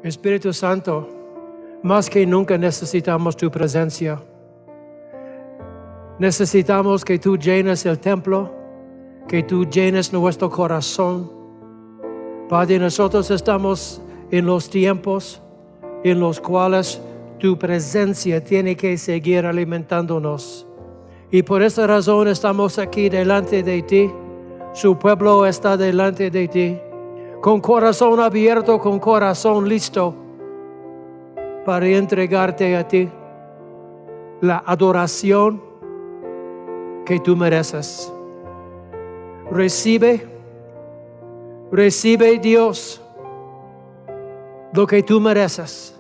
Espíritu Santo, más que nunca necesitamos tu presencia. Necesitamos que tú llenes el templo, que tú llenes nuestro corazón. Padre, nosotros estamos en los tiempos en los cuales tu presencia tiene que seguir alimentándonos. Y por esa razón estamos aquí delante de ti. Su pueblo está delante de ti, con corazón abierto, con corazón listo para entregarte a ti la adoración que tú mereces. Recibe Dios lo que tú mereces.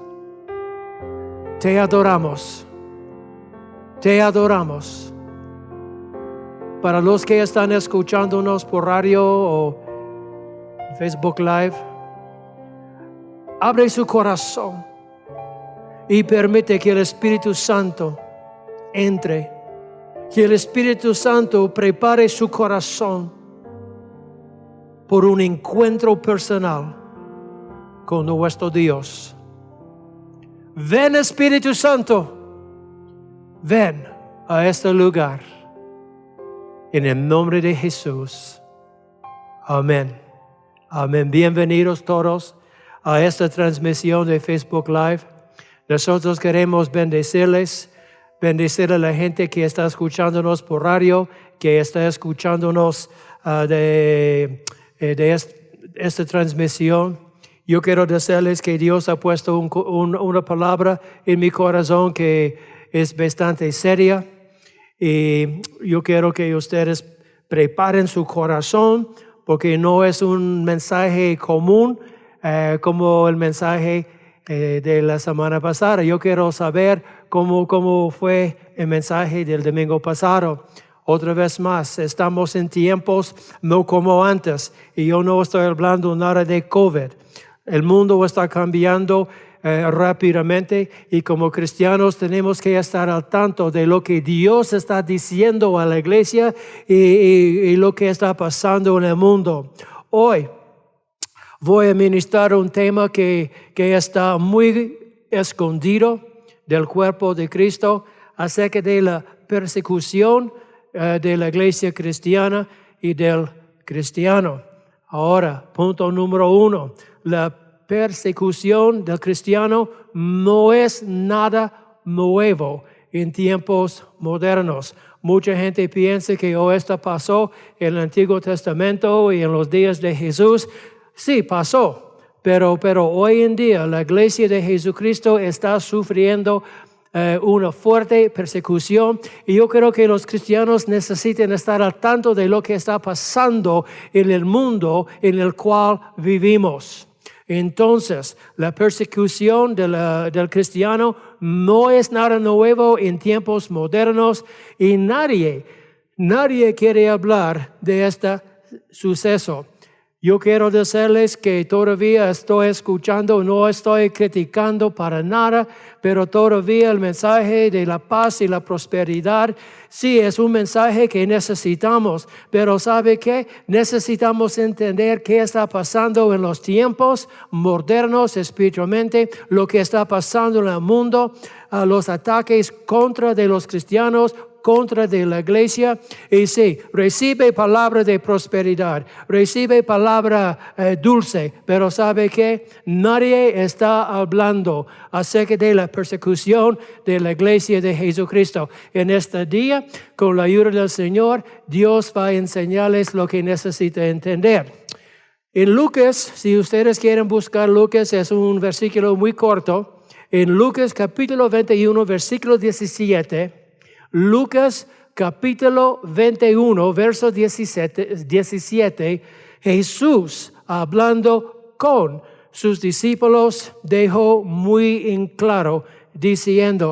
Te adoramos. Para los que están escuchándonos por radio o Facebook Live, abre su corazón y permite que el Espíritu Santo entre, que el Espíritu Santo prepare su corazón por un encuentro personal con nuestro Dios. Ven, Espíritu Santo, ven a este lugar. En el nombre de Jesús. Amén. Amén. Bienvenidos todos a esta transmisión de Facebook Live. Nosotros queremos bendecir a la gente que está escuchándonos por radio, que está escuchándonos de esta transmisión. Yo quiero decirles que Dios ha puesto una palabra en mi corazón que es bastante seria. Y yo quiero que ustedes preparen su corazón porque no es un mensaje común como el mensaje de la semana pasada. Yo quiero saber cómo fue el mensaje del domingo pasado. Otra vez más, estamos en tiempos no como antes y yo no estoy hablando nada de COVID. El mundo está cambiando rápidamente y como cristianos tenemos que estar al tanto de lo que Dios está diciendo a la iglesia y lo que está pasando en el mundo. Hoy voy a ministrar un tema que está muy escondido del cuerpo de Cristo acerca de la persecución de la iglesia cristiana y del cristiano. Ahora, punto número 1, la persecución del cristiano no es nada nuevo en tiempos modernos. Mucha gente piensa que esto pasó en el Antiguo Testamento y en los días de Jesús. Sí, pasó, pero hoy en día la iglesia de Jesucristo está sufriendo una fuerte persecución y yo creo que los cristianos necesitan estar al tanto de lo que está pasando en el mundo en el cual vivimos. Entonces, la persecución del cristiano no es nada nuevo en tiempos modernos y nadie quiere hablar de este suceso. Yo quiero decirles que todavía estoy escuchando, no estoy criticando para nada, pero todavía el mensaje de la paz y la prosperidad, sí, es un mensaje que necesitamos, pero ¿sabe qué? Necesitamos entender qué está pasando en los tiempos modernos espiritualmente, lo que está pasando en el mundo, los ataques contra de los cristianos, contra de la iglesia. Y sí, recibe palabra de prosperidad, recibe palabra dulce, pero ¿sabe qué? Nadie está hablando acerca de la persecución de la iglesia de Jesucristo. En este día, con la ayuda del Señor, Dios va a enseñarles lo que necesita entender. En Lucas, si ustedes quieren buscar Lucas, es un versículo muy corto. En Lucas capítulo 21, versículo 17, Lucas capítulo 21, verso 17, Jesús hablando con sus discípulos dejó muy en claro,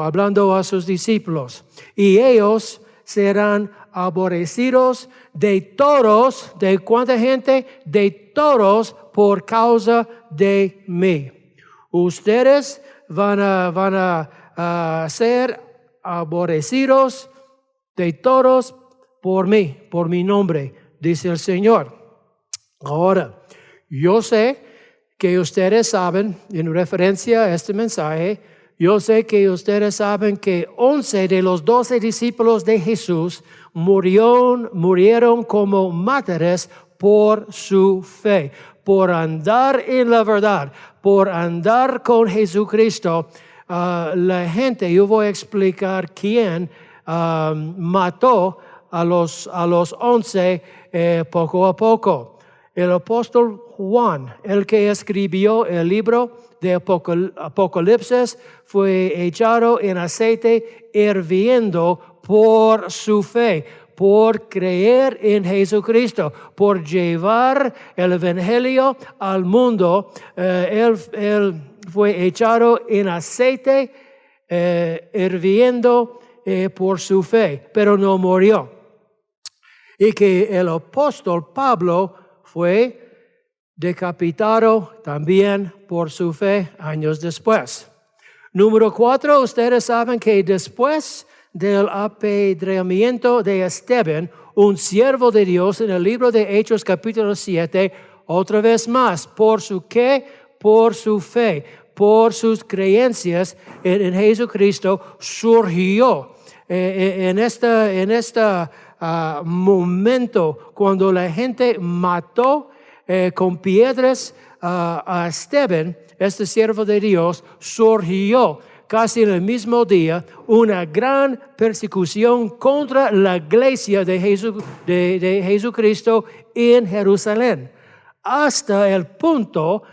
hablando a sus discípulos, y ellos serán aborrecidos de todos, ¿de cuánta gente? De todos por causa de mí. Ustedes van a ser aborrecidos de todos por mí, por mi nombre, dice el Señor. Ahora, yo sé que ustedes saben, en referencia a este mensaje, yo sé que ustedes saben que 11 de los 12 discípulos de Jesús murieron como mártires por su fe, por andar en la verdad, por andar con Jesucristo. La gente, yo voy a explicar quién mató a los 11 poco a poco. El apóstol Juan, el que escribió el libro de Apocalipsis, fue echado en aceite hirviendo por su fe, por creer en Jesucristo, por llevar el evangelio al mundo. Él fue echado en aceite hirviendo por su fe, pero no murió. Y que el apóstol Pablo fue decapitado también por su fe años después. Número 4, ustedes saben que después del apedreamiento de Esteban, un siervo de Dios, en el libro de Hechos capítulo 7, otra vez más, ¿por su qué? Por su fe, por sus creencias en Jesucristo, surgió en este momento cuando la gente mató con piedras a Esteban, este siervo de Dios, surgió casi en el mismo día una gran persecución contra la iglesia de Jesucristo en Jerusalén, hasta el punto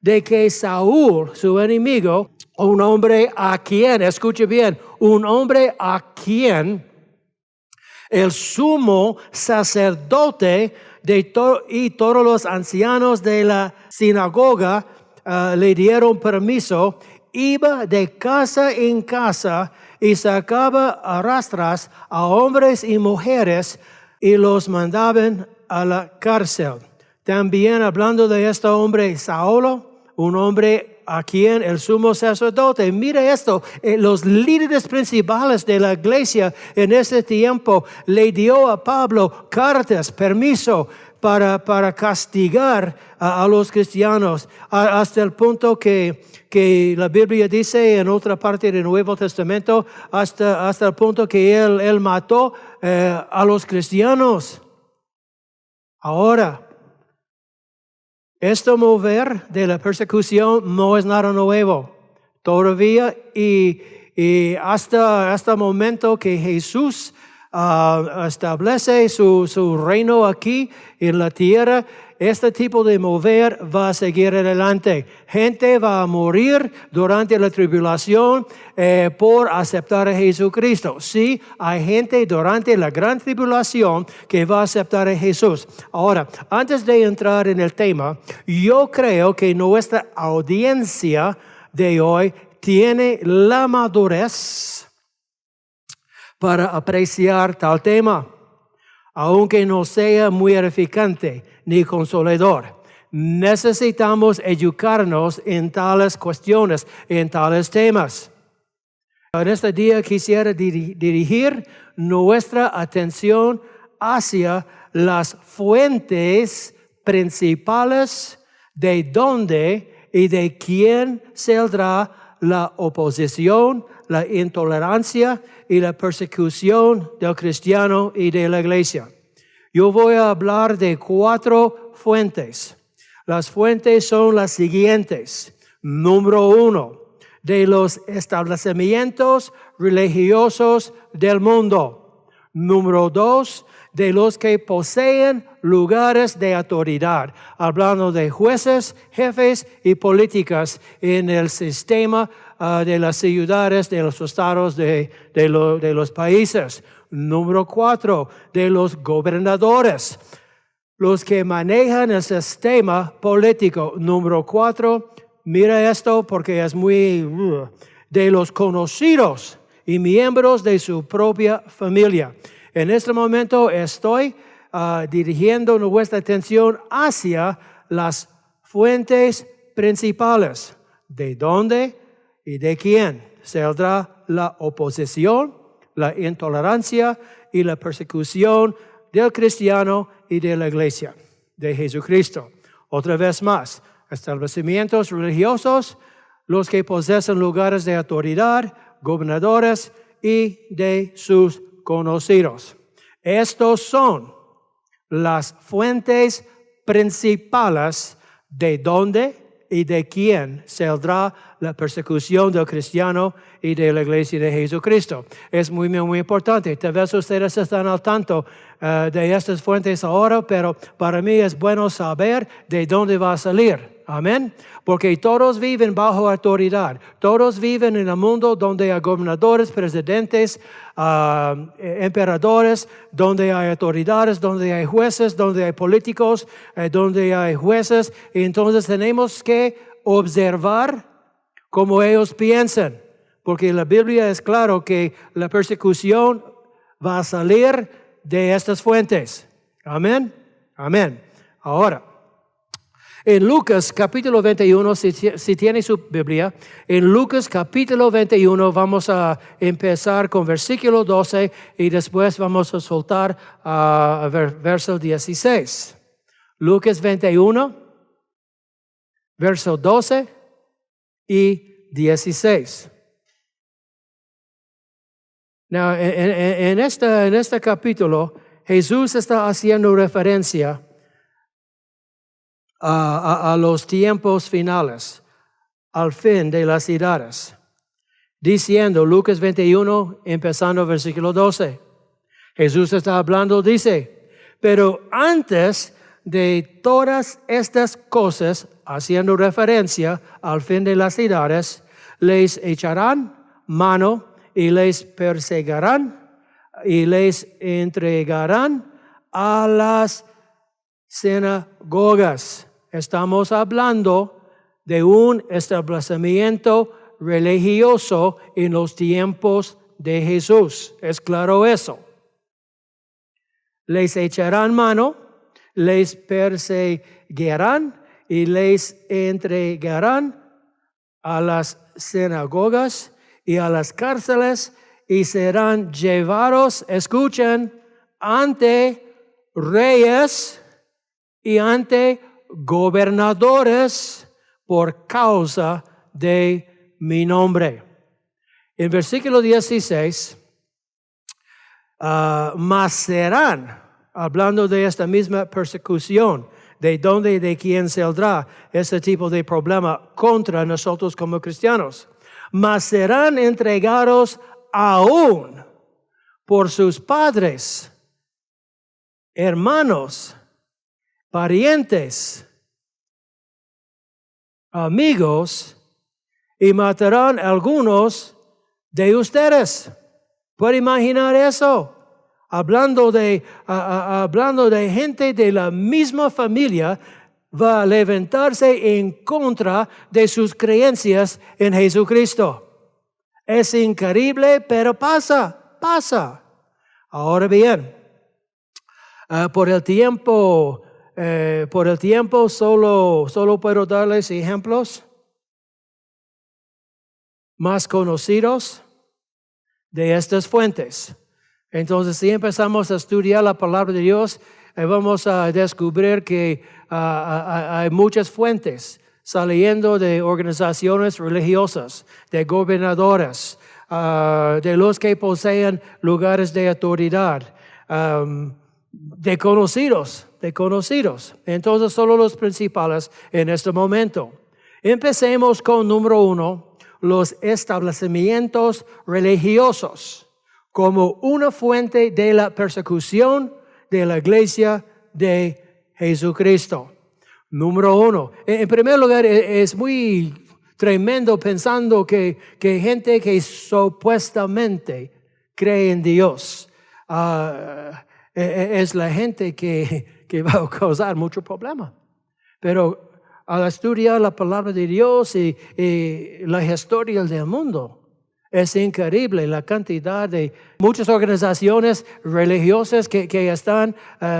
de que Saúl, su enemigo, un hombre a quien, escuche bien, un hombre a quien el sumo sacerdote y todos los ancianos de la sinagoga le dieron permiso, iba de casa en casa y sacaba a rastras a hombres y mujeres y los mandaban a la cárcel. También hablando de este hombre Saulo, un hombre a quien el sumo sacerdote, mire esto, los líderes principales de la iglesia en ese tiempo le dio a Pablo cartas, permiso para castigar a los cristianos, hasta el punto que la Biblia dice en otra parte del Nuevo Testamento, hasta el punto que él mató a los cristianos. Ahora, este mover de la persecución no es nada nuevo todavía, y hasta el momento que Jesús establece su reino aquí en la tierra, este tipo de mover va a seguir adelante. Gente va a morir durante la tribulación por aceptar a Jesucristo. Sí, hay gente durante la gran tribulación que va a aceptar a Jesús. Ahora, antes de entrar en el tema, yo creo que nuestra audiencia de hoy tiene la madurez para apreciar tal tema, aunque no sea muy edificante ni consolador. Necesitamos educarnos en tales cuestiones, en tales temas. En este día quisiera dirigir nuestra atención hacia las fuentes principales de dónde y de quién saldrá la oposición, la intolerancia y la persecución del cristiano y de la iglesia. Yo voy a hablar de 4 fuentes. Las fuentes son las siguientes. Número 1, de los establecimientos religiosos del mundo. Número 2, de los que poseen lugares de autoridad, hablando de jueces, jefes y políticas en el sistema de las ciudades, de los estados, de los países. Número 4, de los gobernadores, los que manejan el sistema político. Número 4, mira esto porque es muy... de los conocidos y miembros de su propia familia. En este momento estoy dirigiendo nuestra atención hacia las fuentes principales. ¿De dónde y de quién saldrá la oposición, la intolerancia y la persecución del cristiano y de la iglesia de Jesucristo? Otra vez más, establecimientos religiosos, los que poseen lugares de autoridad, gobernadores y de sus conocidos. Estos son las fuentes principales de dónde y de quién saldrá la persecución del cristiano y de la iglesia de Jesucristo. Es muy, muy importante. Tal vez ustedes están al tanto de estas fuentes ahora, pero para mí es bueno saber de dónde va a salir. Amén. Porque todos viven bajo autoridad. Todos viven en un mundo donde hay gobernadores, presidentes, emperadores, donde hay autoridades, donde hay jueces, donde hay políticos, donde hay jueces. Y entonces tenemos que observar cómo ellos piensan. Porque la Biblia es claro que la persecución va a salir de estas fuentes. Amén. Amén. Ahora, en Lucas capítulo 21, si tiene su Biblia, en Lucas capítulo 21 vamos a empezar con versículo 12 y después vamos a soltar a verso 16. Lucas 21, verso 12 y 16. Now, en este capítulo, Jesús está haciendo referencia a los tiempos finales, al fin de las edades. Diciendo, Lucas 21, empezando versículo 12. Jesús está hablando, dice, pero antes de todas estas cosas, haciendo referencia al fin de las edades, les echarán mano y les perseguirán y les entregarán a las sinagogas. Estamos hablando de un establecimiento religioso en los tiempos de Jesús. ¿Es claro eso? Les echarán mano, les perseguirán y les entregarán a las sinagogas y a las cárceles y serán llevados, escuchen, ante reyes y ante gobernadores por causa de mi nombre. En versículo 16, mas serán, hablando de esta misma persecución, de dónde y de quién saldrá ese tipo de problema contra nosotros como cristianos, mas serán entregados aún por sus padres, hermanos, parientes, amigos, y matarán a algunos de ustedes. ¿Puede imaginar eso? Hablando de gente de la misma familia, va a levantarse en contra de sus creencias en Jesucristo. Es increíble, pero pasa. Ahora bien, por el tiempo solo puedo darles ejemplos más conocidos de estas fuentes. Entonces, si empezamos a estudiar la palabra de Dios, vamos a descubrir que hay muchas fuentes saliendo de organizaciones religiosas, de gobernadores, de los que poseen lugares de autoridad, de conocidos. Entonces, solo los principales en este momento. Empecemos con número 1, los establecimientos religiosos como una fuente de la persecución de la iglesia de Jesucristo. Número 1. En primer lugar, es muy tremendo pensando que gente que supuestamente cree en Dios es la gente que va a causar mucho problema. Pero al estudiar la palabra de Dios y la historia del mundo, es increíble la cantidad de muchas organizaciones religiosas que están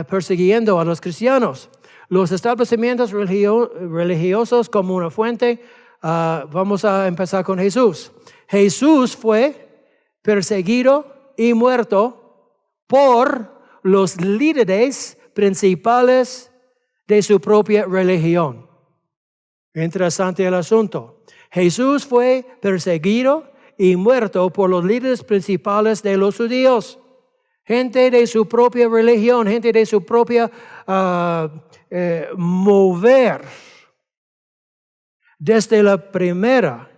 persiguiendo a los cristianos. Los establecimientos religiosos como una fuente, vamos a empezar con Jesús. Jesús fue perseguido y muerto por los líderes principales de su propia religión. Interesante el asunto. Jesús fue perseguido y muerto por los líderes principales de los judíos. Gente de su propia religión, gente de su propia mover. Desde la primera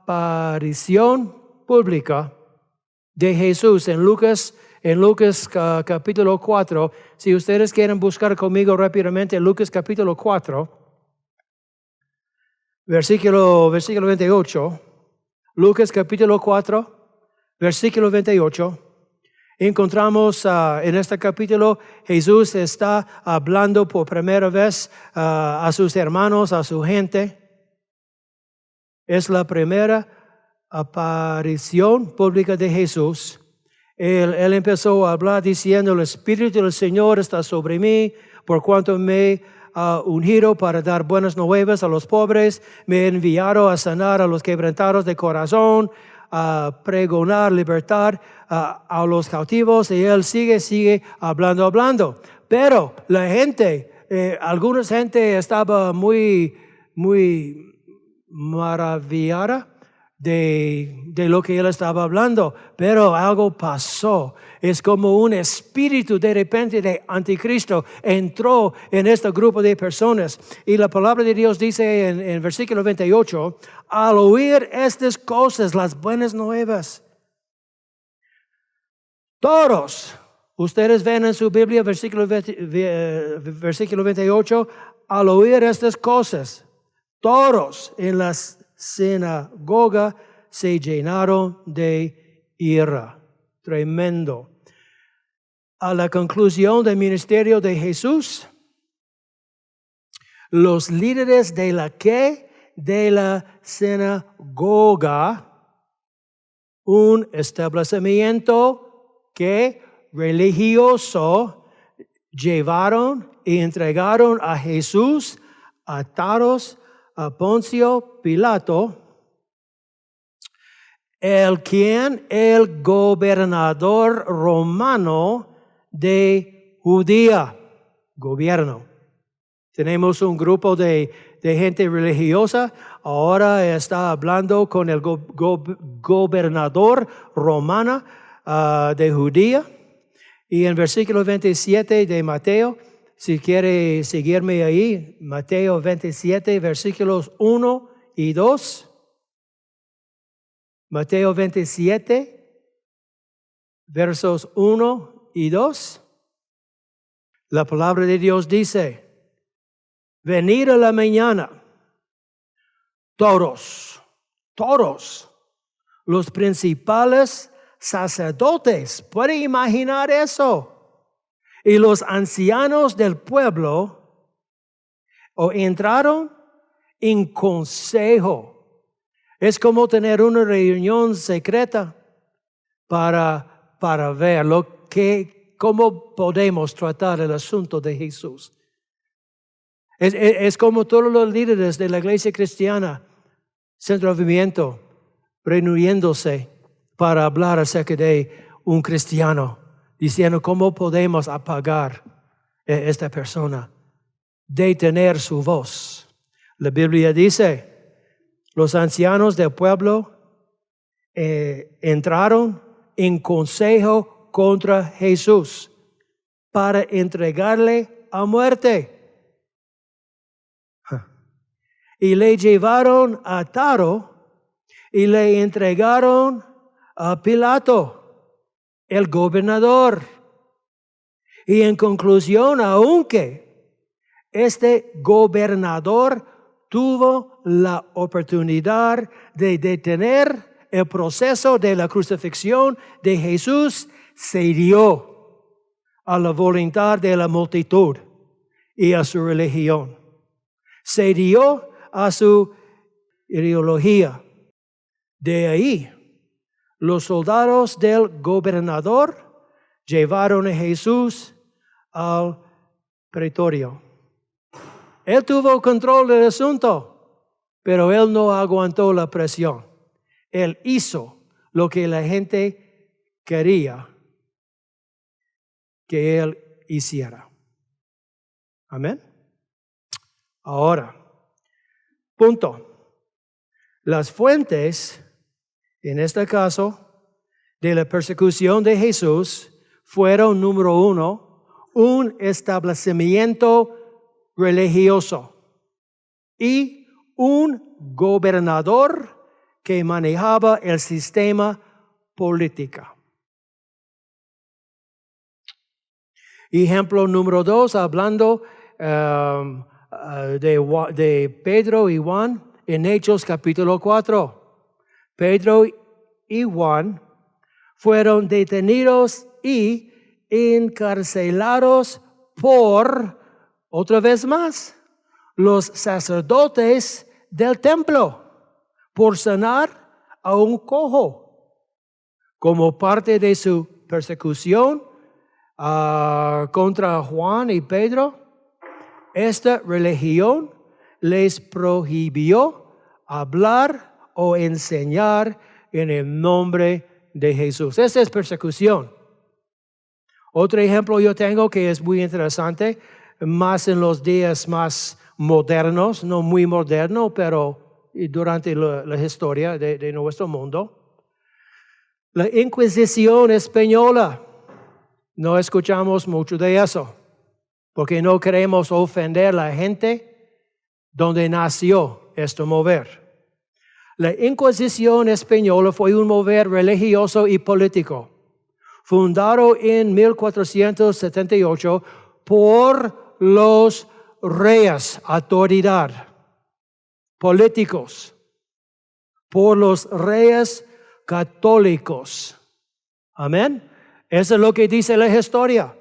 aparición pública de Jesús en Lucas capítulo 4. Si ustedes quieren buscar conmigo rápidamente Lucas capítulo 4, versículo 28. Lucas capítulo 4, versículo 28. Encontramos en este capítulo Jesús está hablando por primera vez a sus hermanos, a su gente. Es la primera aparición pública de Jesús. Él empezó a hablar diciendo: el Espíritu del Señor está sobre mí, por cuanto me ha ungido para dar buenas nuevas a los pobres, me ha enviado a sanar a los quebrantados de corazón, a pregonar libertad a los cautivos. Y él sigue hablando. Pero la gente, alguna gente estaba muy maravillada de lo que él estaba hablando, pero algo pasó. Es como un espíritu de repente de anticristo entró en este grupo de personas. Y la palabra de Dios dice en versículo 28, al oír estas cosas, las buenas nuevas, todos, ustedes ven en su Biblia versículo 28, al oír estas cosas, todos en las sinagoga se llenaron de ira. Tremendo. A la conclusión del ministerio de Jesús, los líderes de la sinagoga, un establecimiento religioso, llevaron y entregaron a Jesús atados a Poncio Pilato, el gobernador romano de Judea. Gobierno. Tenemos un grupo de gente religiosa, ahora está hablando con el gobernador romano de Judea. Y en versículo 27 de Mateo, si quiere seguirme ahí, Mateo 27, versículos 1 y 2. Mateo 27, versos 1 y 2. La palabra de Dios dice: venid a la mañana, todos, los principales sacerdotes, ¿puede imaginar eso? Y los ancianos del pueblo entraron en consejo. Es como tener una reunión secreta para ver cómo podemos tratar el asunto de Jesús. Es como todos los líderes de la iglesia cristiana, Centro de Avivamiento, reuniéndose para hablar acerca de un cristiano, diciendo cómo podemos apagar esta persona, detener su voz. La Biblia dice, los ancianos del pueblo entraron en consejo contra Jesús para entregarle a muerte. Y le llevaron atado y le entregaron a Pilato, el gobernador. Y en conclusión, aunque este gobernador tuvo la oportunidad de detener el proceso de la crucifixión de Jesús, se dio a la voluntad de la multitud y a su religión. Se dio a su ideología. De ahí, los soldados del gobernador llevaron a Jesús al pretorio. Él tuvo control del asunto, pero él no aguantó la presión. Él hizo lo que la gente quería que él hiciera. Amén. Ahora, punto. Las fuentes, en este caso, de la persecución de Jesús fueron, número uno, un establecimiento religioso y un gobernador que manejaba el sistema político. Ejemplo número 2, hablando de Pedro y Juan en Hechos capítulo 4. Pedro y Juan fueron detenidos y encarcelados por, otra vez más, los sacerdotes del templo por sanar a un cojo. Como parte de su persecución contra Juan y Pedro, esta religión les prohibió hablar o enseñar en el nombre de Jesús. Esa es persecución. Otro ejemplo yo tengo que es muy interesante, más en los días más modernos, no muy moderno, pero durante la historia de nuestro mundo. La Inquisición española, no escuchamos mucho de eso, porque no queremos ofender a la gente donde nació este mover. La Inquisición española fue un mover religioso y político, fundado en 1478 por los reyes, autoridad, políticos, por los reyes católicos. Amén. Eso es lo que dice la historia,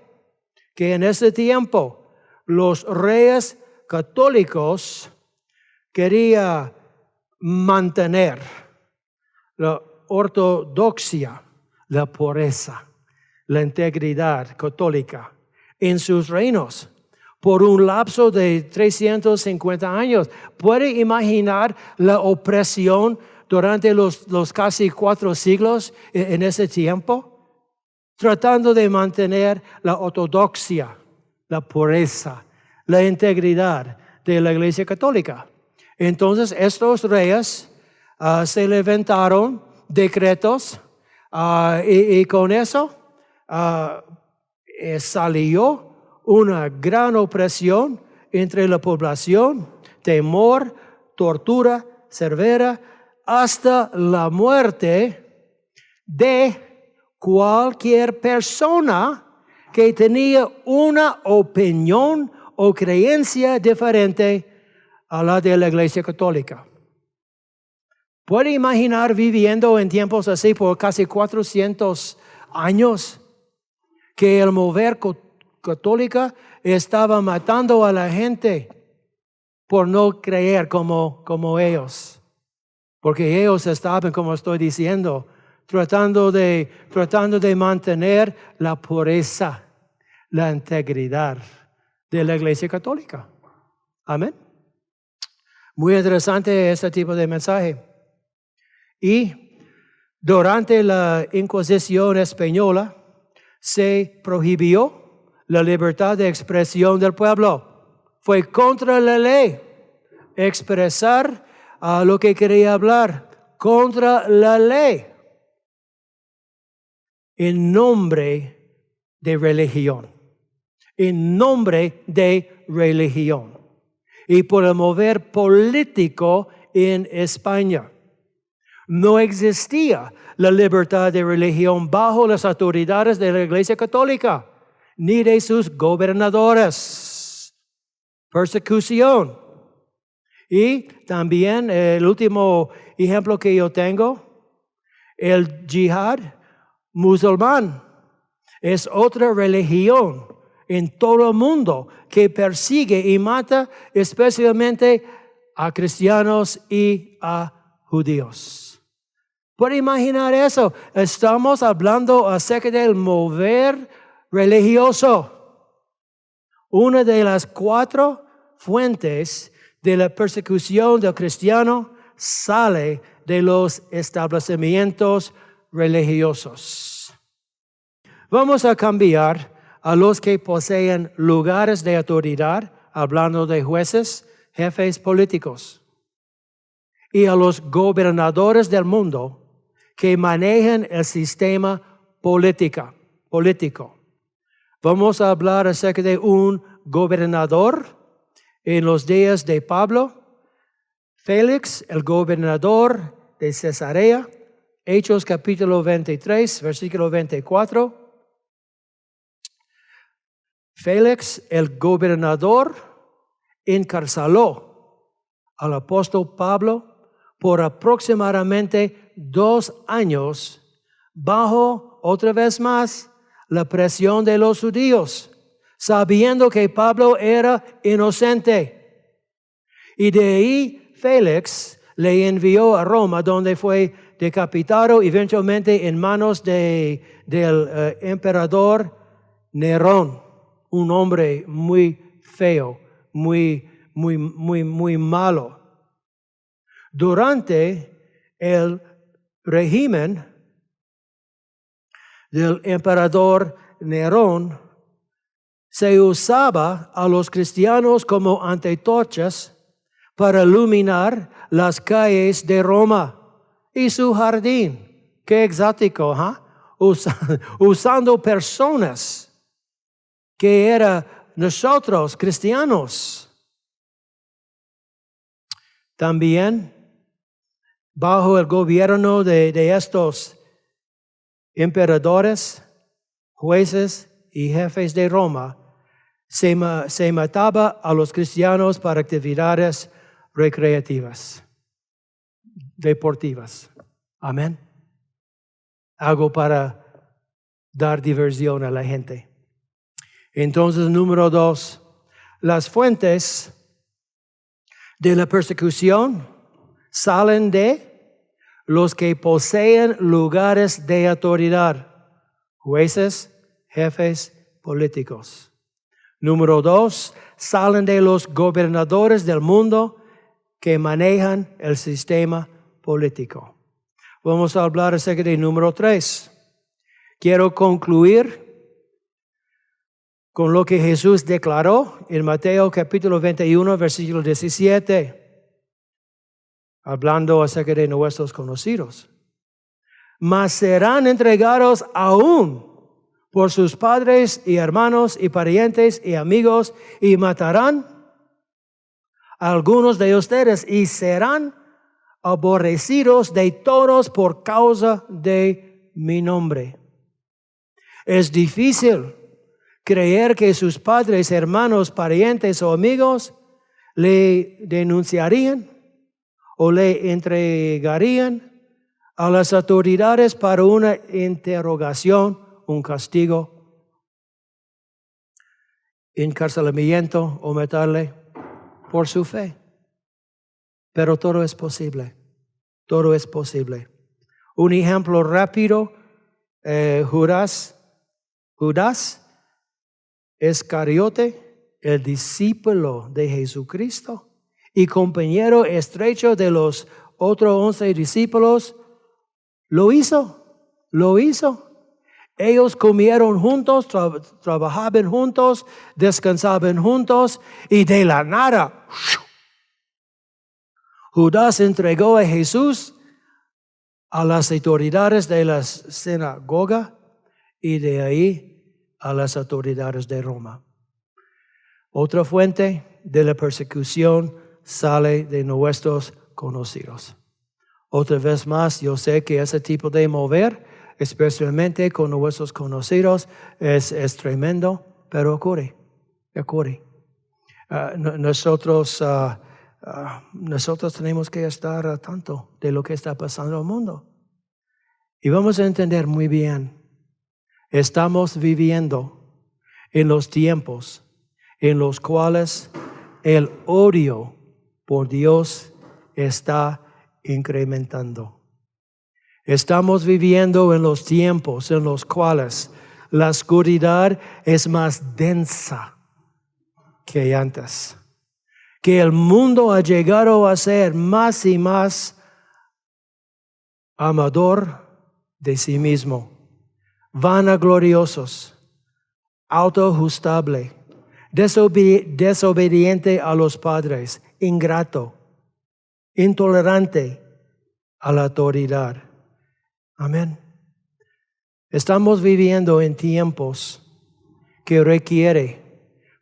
que en ese tiempo los reyes católicos querían mantener la ortodoxia, la pureza, la integridad católica en sus reinos por un lapso de 350 años. ¿Puede imaginar la opresión durante los casi 4 siglos en ese tiempo? Tratando de mantener la ortodoxia, la pureza, la integridad de la Iglesia Católica. Entonces estos reyes se levantaron decretos y con eso salió una gran opresión entre la población, temor, tortura severa, hasta la muerte de cualquier persona que tenía una opinión o creencia diferente a la de la Iglesia Católica. ¿Puede imaginar viviendo en tiempos así por casi 400 años que el mover católica estaba matando a la gente por no creer como ellos? Porque ellos estaban, como estoy diciendo, tratando de mantener la pureza, la integridad de la Iglesia Católica. Amén. Muy interesante este tipo de mensaje. Y durante la Inquisición española se prohibió la libertad de expresión del pueblo. Fue contra la ley expresar lo que quería hablar, contra la ley, en nombre de religión. En nombre de religión. Y por el mover político en España. No existía la libertad de religión bajo las autoridades de la Iglesia Católica, ni de sus gobernadores. Persecución. Y también el último ejemplo que yo tengo, el yihad musulmán. Es otra religión en todo el mundo que persigue y mata especialmente a cristianos y a judíos. ¿Puede imaginar eso? Estamos hablando acerca del mover religioso. Una de las 4 fuentes de la persecución del cristiano sale de los establecimientos religiosos. Vamos a cambiar a los que poseen lugares de autoridad, hablando de jueces, jefes políticos y a los gobernadores del mundo que manejan el sistema político. Vamos a hablar acerca de un gobernador en los días de Pablo, Félix, el gobernador de Cesarea, Hechos capítulo 23, versículo 24. Félix, el gobernador, encarceló al apóstol Pablo por aproximadamente 2 años bajo, otra vez más, la presión de los judíos, sabiendo que Pablo era inocente. Y de ahí Félix le envió a Roma, donde fue decapitado eventualmente en manos del emperador Nerón, un hombre muy feo, muy malo. Durante el régimen del emperador Nerón, se usaba a los cristianos como antorchas para iluminar las calles de Roma y su jardín. Qué exótico, ¿eh? Usando personas que eran nosotros, cristianos. También, bajo el gobierno de estos emperadores, jueces y jefes de Roma, se mataba a los cristianos para actividades recreativas, deportivas. Amén. Algo para dar diversión a la gente. Entonces, número 2, las fuentes de la persecución salen de los que poseen lugares de autoridad, jueces, jefes políticos. Número 2, salen de los gobernadores del mundo que manejan el sistema político. Vamos a hablar acerca de número 3. Quiero concluir con lo que Jesús declaró en Mateo capítulo 21, versículo 17, hablando acerca de nuestros conocidos. Mas serán entregados aún por sus padres y hermanos y parientes y amigos, y matarán a algunos de ustedes, y serán aborrecidos de todos por causa de mi nombre. Es difícil creer que sus padres, hermanos, parientes o amigos le denunciarían o le entregarían a las autoridades para una interrogación, un castigo, encarcelamiento o matarle por su fe. Pero todo es posible. Todo es posible. Un ejemplo rápido, Judas Iscariote, el discípulo de Jesucristo y compañero estrecho de los otros 11 discípulos, lo hizo. Ellos comieron juntos, trabajaban juntos, descansaban juntos, y de la nada, Judas entregó a Jesús a las autoridades de la sinagoga y de ahí a las autoridades de Roma. Otra fuente de la persecución sale de nuestros conocidos. Otra vez más, yo sé que ese tipo de mover, especialmente con nuestros conocidos, es tremendo, pero ocurre. Nosotros tenemos que estar al tanto de lo que está pasando en el mundo. Y vamos a entender muy bien, estamos viviendo en los tiempos en los cuales el odio por Dios está incrementando. Estamos viviendo en los tiempos en los cuales la oscuridad es más densa que antes. Que el mundo ha llegado a ser más y más amador de sí mismo, vanagloriosos, autoajustable, desobediente a los padres, ingrato, intolerante a la autoridad. Amén. Estamos viviendo en tiempos que requiere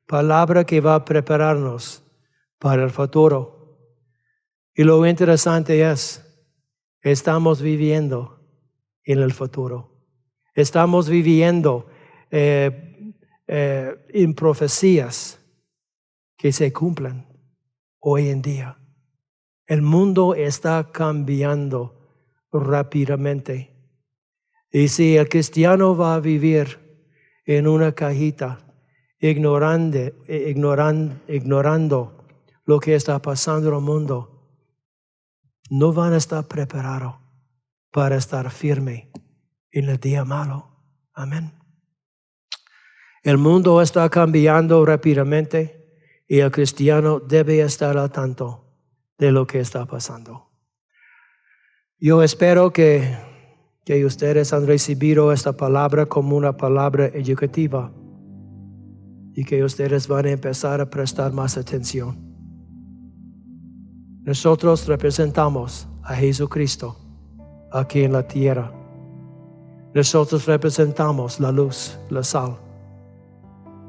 palabra que va a prepararnos para el futuro. Y lo interesante es, estamos viviendo en el futuro. Estamos viviendo en profecías que se cumplen hoy en día. El mundo está cambiando rápidamente. Y si el cristiano va a vivir en una cajita, ignorando lo que está pasando en el mundo, no van a estar preparados para estar firme en el día malo. Amén. El mundo está cambiando rápidamente y el cristiano debe estar al tanto de lo que está pasando. Yo espero que ustedes han recibido esta palabra como una palabra educativa y que ustedes van a empezar a prestar más atención. Nosotros representamos a Jesucristo aquí en la tierra. Nosotros representamos la luz, la sal.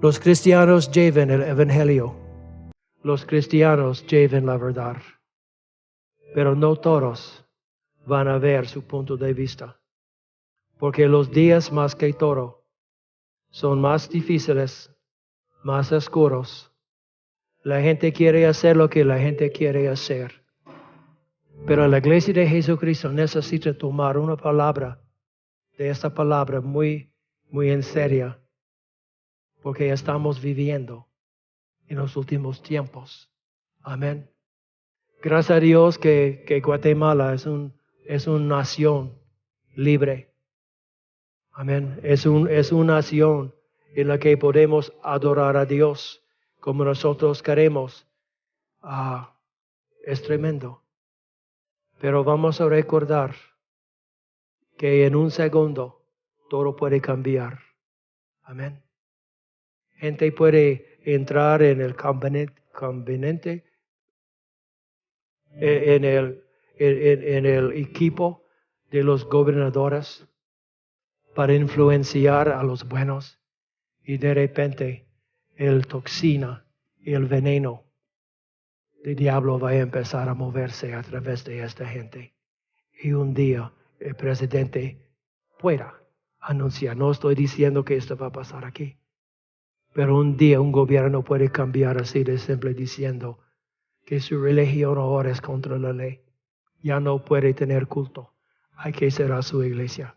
Los cristianos llevan el evangelio. Los cristianos llevan la verdad. Pero no todos van a ver su punto de vista. Porque los días más que todo son más difíciles, más oscuros. La gente quiere hacer lo que la gente quiere hacer. Pero la iglesia de Jesucristo necesita tomar una palabra, de esta palabra muy, muy en serio. Porque estamos viviendo en los últimos tiempos. Amén. Gracias a Dios que Guatemala es una nación libre. Amén. Es una nación en la que podemos adorar a Dios como nosotros queremos. Es tremendo. Pero vamos a recordar que en un segundo todo puede cambiar. Amén. Gente puede entrar en el conveniente, en el equipo de los gobernadores para influenciar a los buenos y de repente el toxina y el veneno del diablo va a empezar a moverse a través de esta gente. Y un día el presidente pueda anunciar, no estoy diciendo que esto va a pasar aquí, pero un día un gobierno puede cambiar así de simple diciendo que su religión ahora es contra la ley. Ya no puede tener culto. Hay que cerrar su iglesia.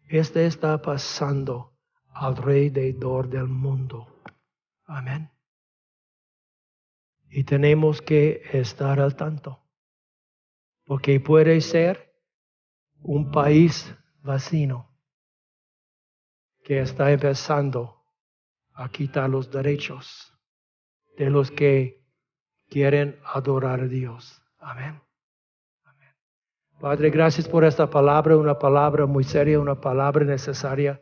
Este está pasando alrededor del mundo. Amén. Y tenemos que estar al tanto. Porque puede ser un país vecino que está empezando a quitar los derechos de los que quieren adorar a Dios. Amén. Amén. Padre, gracias por esta palabra, una palabra muy seria, una palabra necesaria,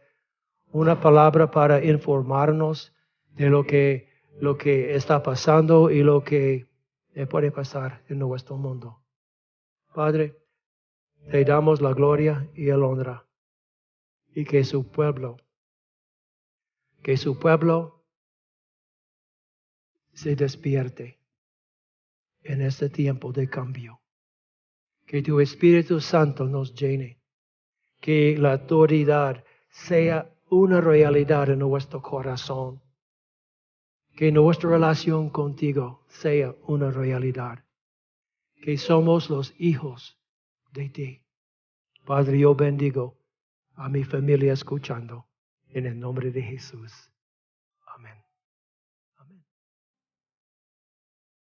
una palabra para informarnos de lo que está pasando y lo que puede pasar en nuestro mundo. Padre, te damos la gloria y el honra y que su pueblo se despierte en este tiempo de cambio. Que tu Espíritu Santo nos llene. Que la autoridad sea una realidad en nuestro corazón. Que nuestra relación contigo sea una realidad. Que somos los hijos de ti. Padre, yo bendigo a mi familia escuchando en el nombre de Jesús. Amén.